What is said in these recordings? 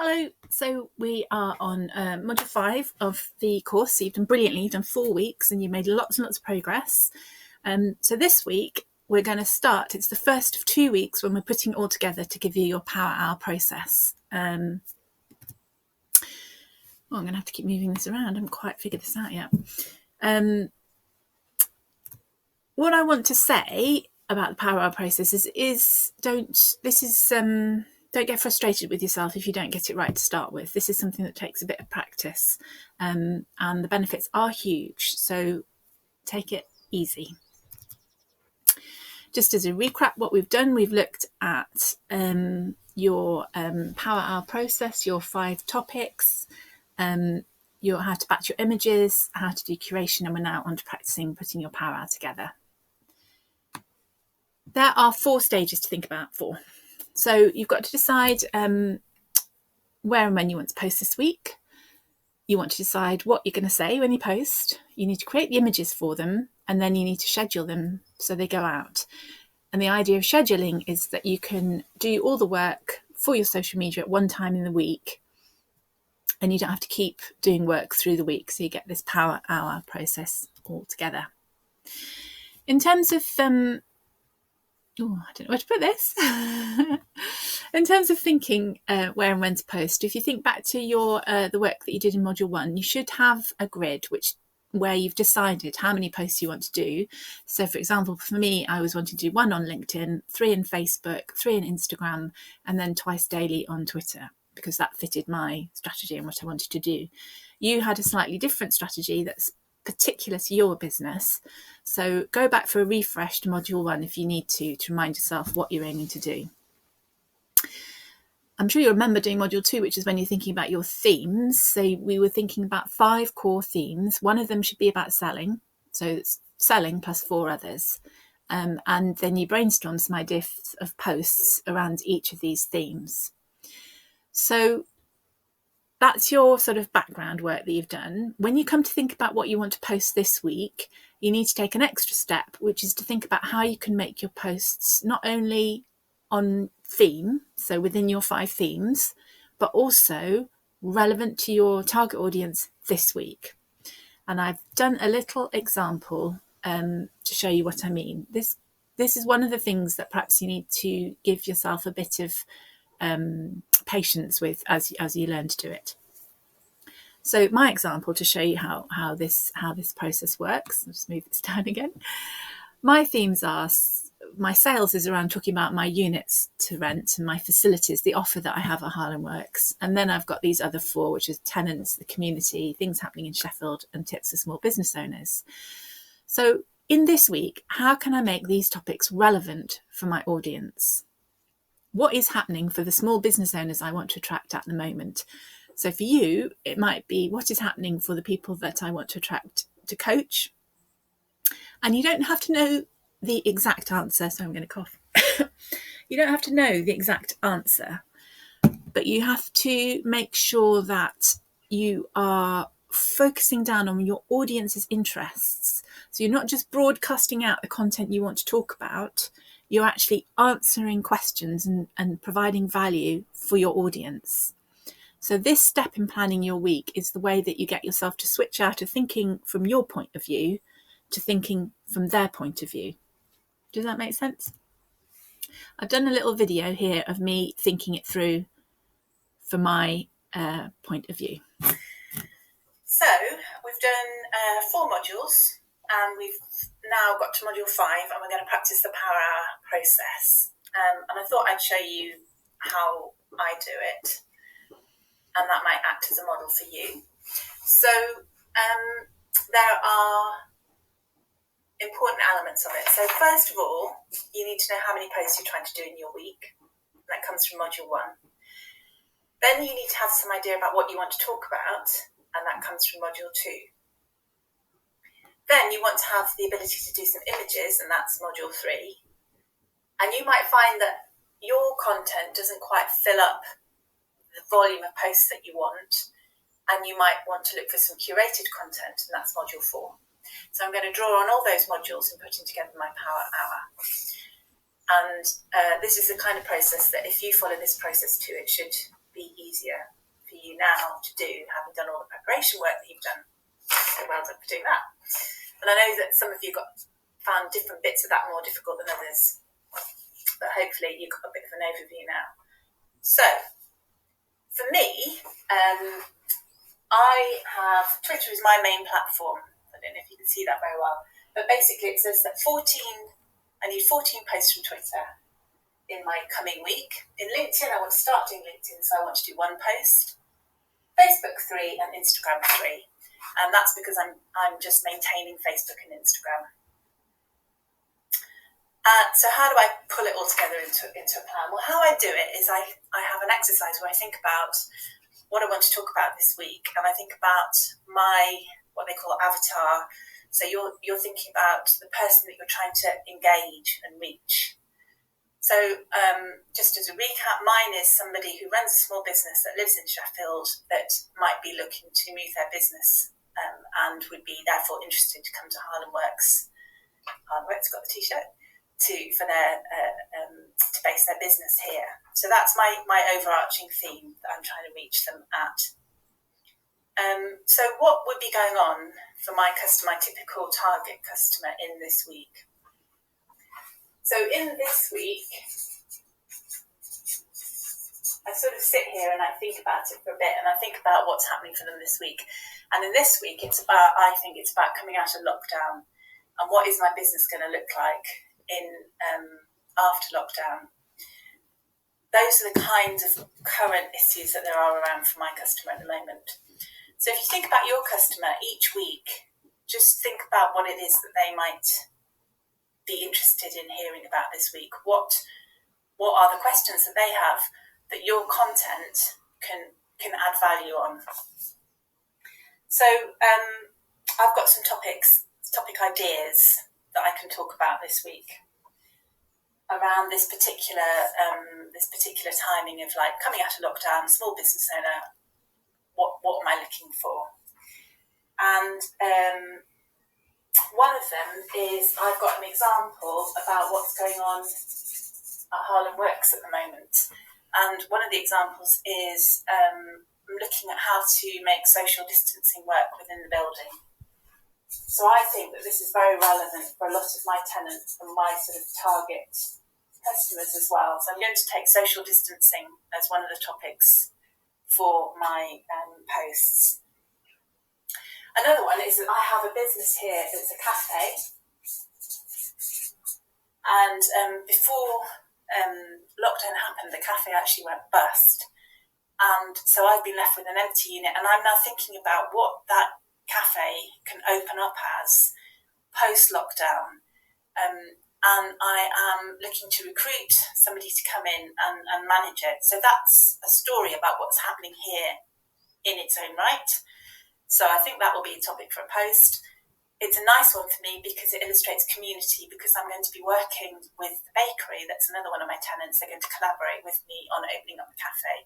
Hello, so we are on module 5 of the course. So you've done brilliantly, you've done 4 weeks and you've made lots and lots of progress. So this week we're going to start, it's the first of 2 weeks when we're putting it all together to give you your Power Hour process. I'm going to have to keep moving this around, I haven't quite figured this out yet. What I want to say about the Power Hour process is don't get frustrated with yourself if you don't get it right to start with. This is something that takes a bit of practice, and the benefits are huge, so take it easy. Just as a recap, what we've done, we've looked at your Power Hour process, your 5 topics, your how to batch your images, how to do curation, and we're now on to practicing putting your Power Hour together. There are 4 stages to think about for. So you've got to decide where and when you want to post this week. You want to decide what you're going to say when you post. You need to create the images for them, and then you need to schedule them so they go out. And the idea of scheduling is that you can do all the work for your social media at one time in the week, and you don't have to keep doing work through the week. So you get this Power Hour process all together. In terms of I don't know where to put this. In terms of thinking where and when to post, if you think back to your the work that you did in module 1, you should have a grid where you've decided how many posts you want to do. So for example, for me, I was wanting to do 1 on LinkedIn, 3 in Facebook, 3 in Instagram, and then twice daily on Twitter, because that fitted my strategy and what I wanted to do. You had a slightly different strategy that's particular to your business. So go back for a refresh to module 1 if you need to remind yourself what you're aiming to do. I'm sure you remember doing module 2, which is when you're thinking about your themes. So we were thinking about 5 core themes. One of them should be about selling. So it's selling plus 4 others. And then you brainstorm some ideas of posts around each of these themes. So that's your sort of background work that you've done. When you come to think about what you want to post this week, you need to take an extra step, which is to think about how you can make your posts not only on theme, so within your 5 themes, but also relevant to your target audience this week. And I've done a little example to show you what I mean. This is one of the things that perhaps you need to give yourself a bit of patience with as you learn to do it. So my example, to show you how this process works, I'll just move this down again. My themes are, my sales is around talking about my units to rent and my facilities, the offer that I have at Harlan Works. And then I've got these other 4, which is tenants, the community, things happening in Sheffield, and tips for small business owners. So in this week, how can I make these topics relevant for my audience? What is happening for the small business owners I want to attract at the moment? So for you, it might be what is happening for the people that I want to attract to coach. And you don't have to know the exact answer. So I'm going to cough. You don't have to know the exact answer, but you have to make sure that you are focusing down on your audience's interests. So you're not just broadcasting out the content you want to talk about, you're actually answering questions and providing value for your audience. So this step in planning your week is the way that you get yourself to switch out of thinking from your point of view to thinking from their point of view. Does that make sense? I've done a little video here of me thinking it through from my point of view. So we've done 4 modules, and we've now got to module 5, and we're going to practice the Power Hour process. And I thought I'd show you how I do it, and that might act as a model for you. So there are important elements of it. So first of all, you need to know how many posts you're trying to do in your week. That comes from module 1. Then you need to have some idea about what you want to talk about, and that comes from module 2. Then you want to have the ability to do some images, and that's module 3. And you might find that your content doesn't quite fill up the volume of posts that you want, and you might want to look for some curated content, and that's module 4. So I'm going to draw on all those modules and putting together my Power Hour. And this is the kind of process that if you follow this process too, it should be easier for you now to do, having done all the preparation work that you've done. So well done for doing that. And I know that some of you found different bits of that more difficult than others, but hopefully you've got a bit of an overview now. So, for me, Twitter is my main platform. I don't know if you can see that very well, but basically it says that I need 14 posts from Twitter in my coming week. In LinkedIn, I want to start doing LinkedIn, so I want to do 1 post. Facebook 3 and Instagram 3, and that's because I'm just maintaining Facebook and Instagram. So how do I pull it all together into a plan? Well, how I do it is I have an exercise where I think about what I want to talk about this week, and I think about my, what they call avatar. So you're thinking about the person that you're trying to engage and reach. So just as a recap, mine is somebody who runs a small business that lives in Sheffield that might be looking to move their business and would be therefore interested to come to Harlem Works. Harlem Works got the t-shirt to base their business here. So that's my overarching theme that I'm trying to reach them at. So what would be going on for my typical target customer in this week? So in this week, I sort of sit here and I think about it for a bit, and I think about what's happening for them this week. And in this week, I think it's about coming out of lockdown and what is my business going to look like after lockdown. Those are the kinds of current issues that there are around for my customer at the moment. So if you think about your customer each week, just think about what it is that they might be interested in hearing about this week. What are the questions that they have that your content can add value on? So I've got some topic ideas that I can talk about this week around this particular timing of like coming out of lockdown, small business owner. What am I looking for? And one of them is I've got an example about what's going on at Harlem Works at the moment. And one of the examples is I'm looking at how to make social distancing work within the building. So I think that this is very relevant for a lot of my tenants and my sort of target customers as well. So I'm going to take social distancing as one of the topics for my posts. Another one is that I have a business here that's a cafe, and before lockdown happened, the cafe actually went bust, and so I've been left with an empty unit, and I'm now thinking about what that cafe can open up as post-lockdown, and I am looking to recruit somebody to come in and manage it. So that's a story about what's happening here in its own right. So I think that will be a topic for a post. It's a nice one for me because it illustrates community, because I'm going to be working with the bakery. That's another one of my tenants. They're going to collaborate with me on opening up the cafe.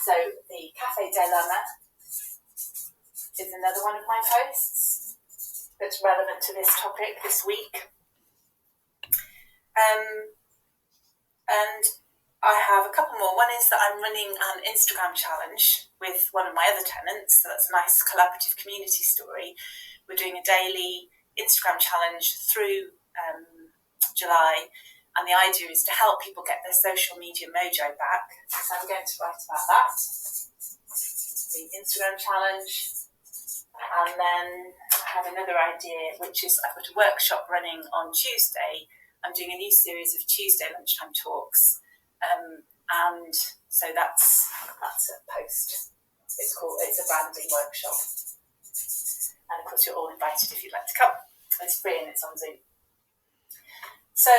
So the Café de la Main is another one of my posts that's relevant to this topic this week. And I have a couple more. One is that I'm running an Instagram challenge with one of my other tenants. So that's a nice collaborative community story. We're doing a daily Instagram challenge through July. And the idea is to help people get their social media mojo back. So I'm going to write about that. The Instagram challenge. And then I have another idea, which is I've got a workshop running on Tuesday. I'm doing a new series of Tuesday lunchtime talks. And so that's a post. It's a branding workshop. And of course you're all invited if you'd like to come. It's free and it's on Zoom. So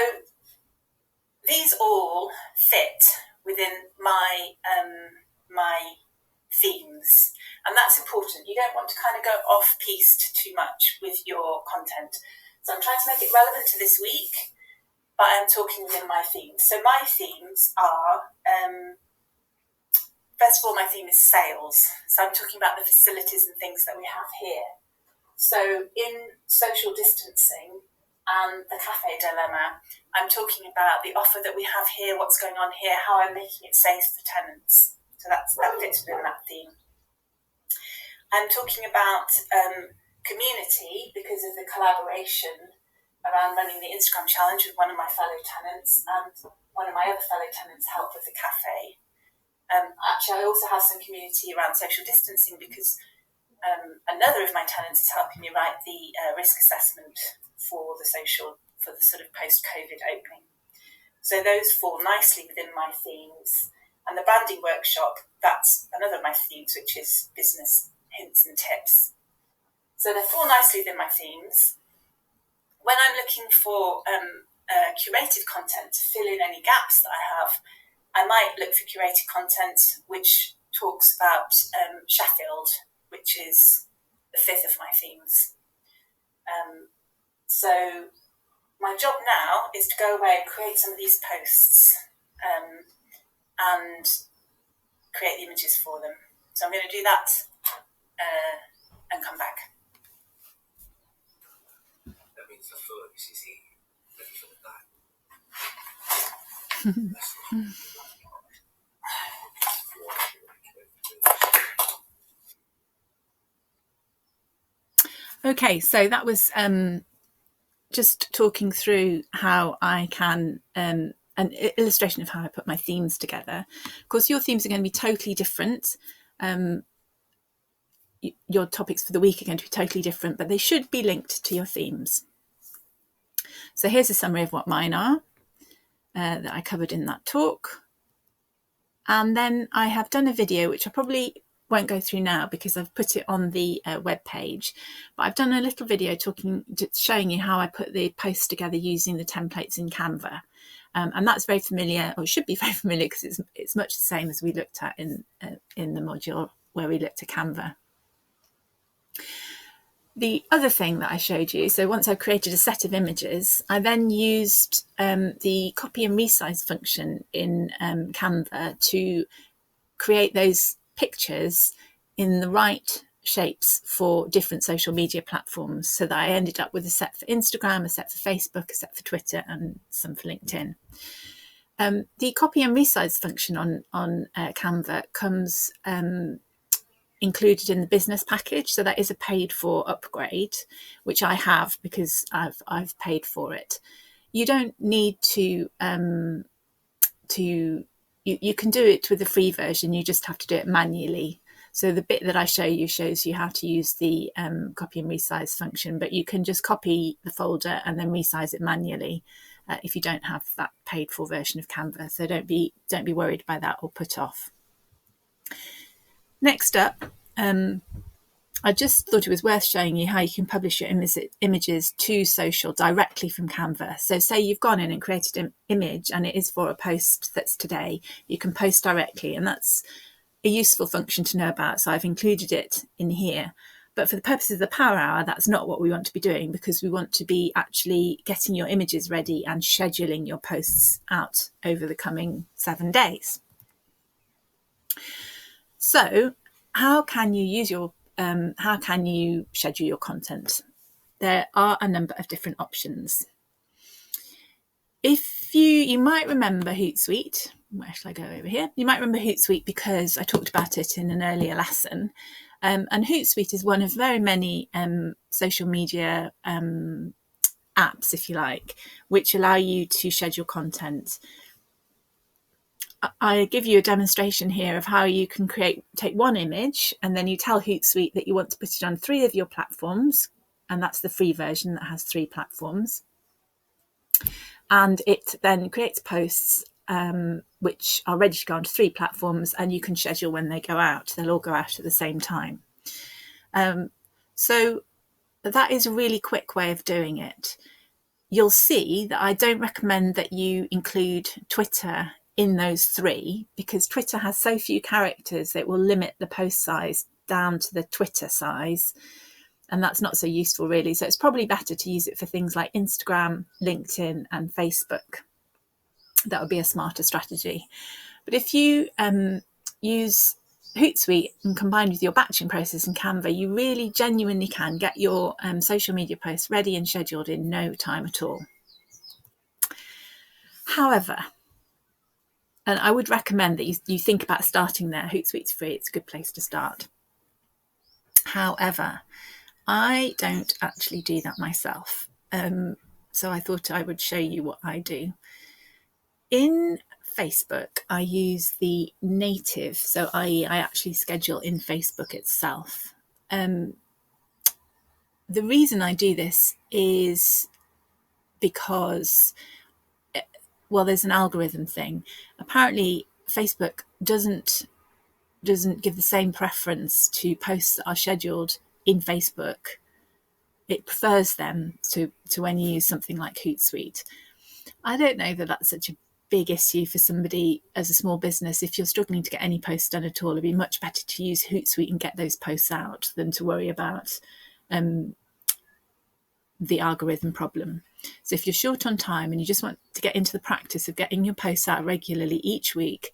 these all fit within my themes, and that's important. You don't want to kind of go off-piste too much with your content. So I'm trying to make it relevant to this week, but I'm talking within my themes. So my themes are, first of all, my theme is sales. So I'm talking about the facilities and things that we have here. So in social distancing and the Café de la Main, I'm talking about the offer that we have here, what's going on here, how I'm making it safe for tenants. So that fits within that theme. I'm talking about community because of the collaboration around running the Instagram challenge with one of my fellow tenants, and one of my other fellow tenants helped with the cafe. Actually, I also have some community around social distancing because another of my tenants is helping me write the risk assessment for the sort of post-COVID opening. So those fall nicely within my themes. And the branding workshop, that's another of my themes, which is business hints and tips. So they fall nicely within my themes. When I'm looking for curated content to fill in any gaps that I have, I might look for curated content which talks about Sheffield, which is the fifth of my themes. So my job now is to go away and create some of these posts and create the images for them. So I'm going to do that and come back. That means the focus is here, ready for the night. Okay, so that was just talking through how I can, an illustration of how I put my themes together. Of course, your themes are going to be totally different. Your topics for the week are going to be totally different, but they should be linked to your themes. So here's a summary of what mine are that I covered in that talk. And then I have done a video, which I probably won't go through now because I've put it on the web page, but I've done a little video showing you how I put the posts together using the templates in Canva. And that's very familiar, or should be very familiar, because it's much the same as we looked at in the module where we looked at Canva. The other thing that I showed you, so once I've created a set of images, I then used the copy and resize function in Canva to create those pictures in the right shapes for different social media platforms, so that I ended up with a set for Instagram, a set for Facebook, a set for Twitter, and some for LinkedIn. The copy and resize function on Canva comes included in the business package, so that is a paid for upgrade, which I have because I've paid for it. You don't need to you can do it with the free version, you just have to do it manually. So the bit that I show you shows you how to use the copy and resize function, but you can just copy the folder and then resize it manually if you don't have that paid for version of Canva. So don't be worried by that or put off. Next up, I just thought it was worth showing you how you can publish your images to social directly from Canva. So say you've gone in and created an image and it is for a post that's today, you can post directly, and that's a useful function to know about. So I've included it in here. But for the purposes of the Power Hour, that's not what we want to be doing, because we want to be actually getting your images ready and scheduling your posts out over the coming 7 days. So how can you use how can you schedule your content? There are a number of different options. If you might remember Hootsuite. Where shall I go over here? You might remember Hootsuite because I talked about it in an earlier lesson. And Hootsuite is one of very many social media apps, if you like, which allow you to schedule content. I give you a demonstration here of how you can take one image, and then you tell Hootsuite that you want to put it on 3 of your platforms, and that's the free version that has 3 platforms. And it then creates posts which are ready to go onto 3 platforms, and you can schedule when they go out. They'll all go out at the same time. So that is a really quick way of doing it. You'll see that I don't recommend that you include Twitter in those 3, because Twitter has so few characters that it will limit the post size down to the Twitter size, and that's not so useful really. So it's probably better to use it for things like Instagram, LinkedIn and Facebook. That would be a smarter strategy. But if you use Hootsuite and combined with your batching process in Canva, you really genuinely can get your social media posts ready and scheduled in no time at all. However, And I would recommend that you think about starting there. Hootsuite's free. It's a good place to start. However, I don't actually do that myself. So I thought I would show you what I do. In Facebook, I use the native, so i.e. I actually schedule in Facebook itself. The reason I do this is because, well, there's an algorithm thing. Apparently, Facebook doesn't give the same preference to posts that are scheduled in Facebook. It prefers them to when you use something like Hootsuite. I don't know that that's such a big issue for somebody as a small business. If you're struggling to get any posts done at all, it'd be much better to use Hootsuite and get those posts out than to worry about the algorithm problem. So if you're short on time and you just want to get into the practice of getting your posts out regularly each week,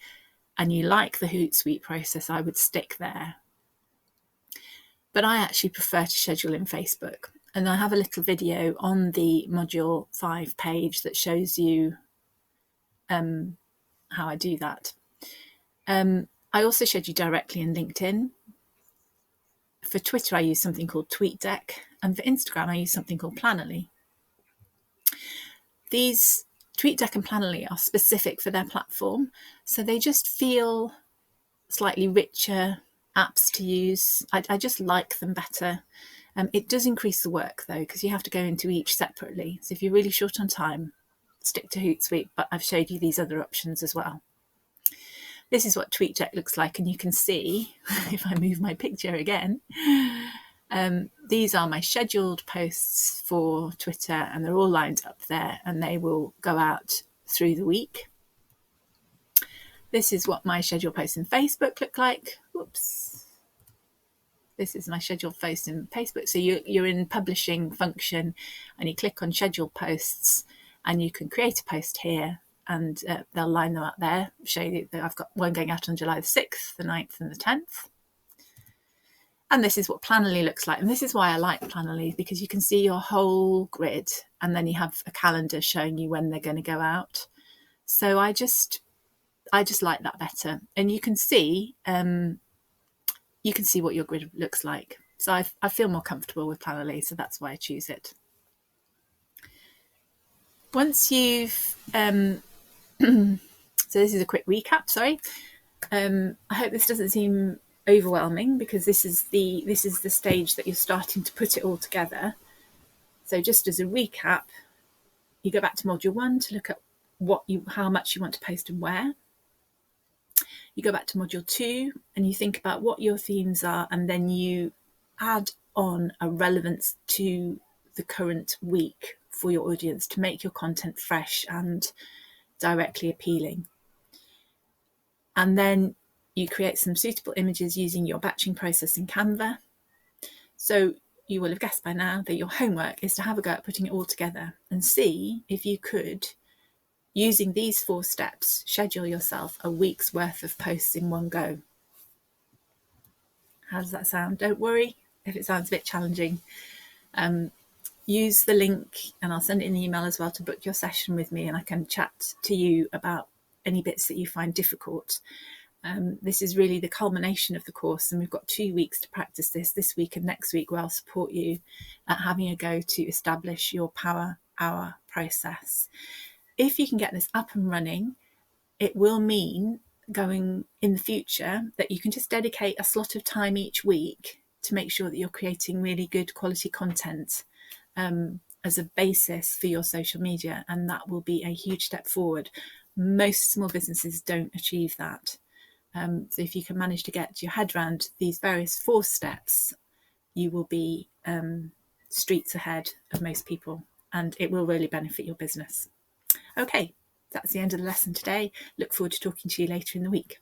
and you like the Hootsuite process, I would stick there. But I actually prefer to schedule in Facebook. And I have a little video on the Module 5 page that shows you how I do that. I also schedule directly in LinkedIn. For Twitter, I use something called TweetDeck. And for Instagram, I use something called Planoly. These TweetDeck and Planoly are specific for their platform. So they just feel slightly richer apps to use. I just like them better. It does increase the work though, because you have to go into each separately. So if you're really short on time, stick to Hootsuite, but I've showed you these other options as well. This is what TweetDeck looks like, and you can see, if I move my picture again, these are my scheduled posts for Twitter, and they're all lined up there, and they will go out through the week. This is what my scheduled posts in Facebook look like. Whoops. This is my scheduled posts in Facebook. So you're in publishing function, and you click on scheduled posts, and you can create a post here, and they'll line them up there. Show you that I've got one going out on July the 6th, the 9th, and the 10th. And this is what Planoly looks like. And this is why I like Planoly, because you can see your whole grid, and then you have a calendar showing you when they're going to go out. So I just like that better. And you can see what your grid looks like. So I feel more comfortable with Planoly, so that's why I choose it. Once you've so this is a quick recap, sorry. I hope this doesn't seem overwhelming, because this is the stage that you're starting to put it all together. So just as a recap, you go back to Module 1 to look at how much you want to post and where. You go back to Module 2 and you think about what your themes are, and then you add on a relevance to the current week for your audience to make your content fresh and directly appealing. And then you create some suitable images using your batching process in Canva. So you will have guessed by now that your homework is to have a go at putting it all together and see if you could, using these 4 steps, schedule yourself a week's worth of posts in one go. How does that sound? Don't worry if it sounds a bit challenging. Use the link, and I'll send it in the email as well, to book your session with me, and I can chat to you about any bits that you find difficult. This is really the culmination of the course, and we've got 2 weeks to practice this week and next week, where I'll support you at having a go to establish your Power Hour process. If you can get this up and running, it will mean going in the future that you can just dedicate a slot of time each week to make sure that you're creating really good quality content as a basis for your social media, and that will be a huge step forward. Most small businesses don't achieve that. So if you can manage to get your head around these various 4 steps, you will be streets ahead of most people, and it will really benefit your business. Okay, that's the end of the lesson today. Look forward to talking to you later in the week.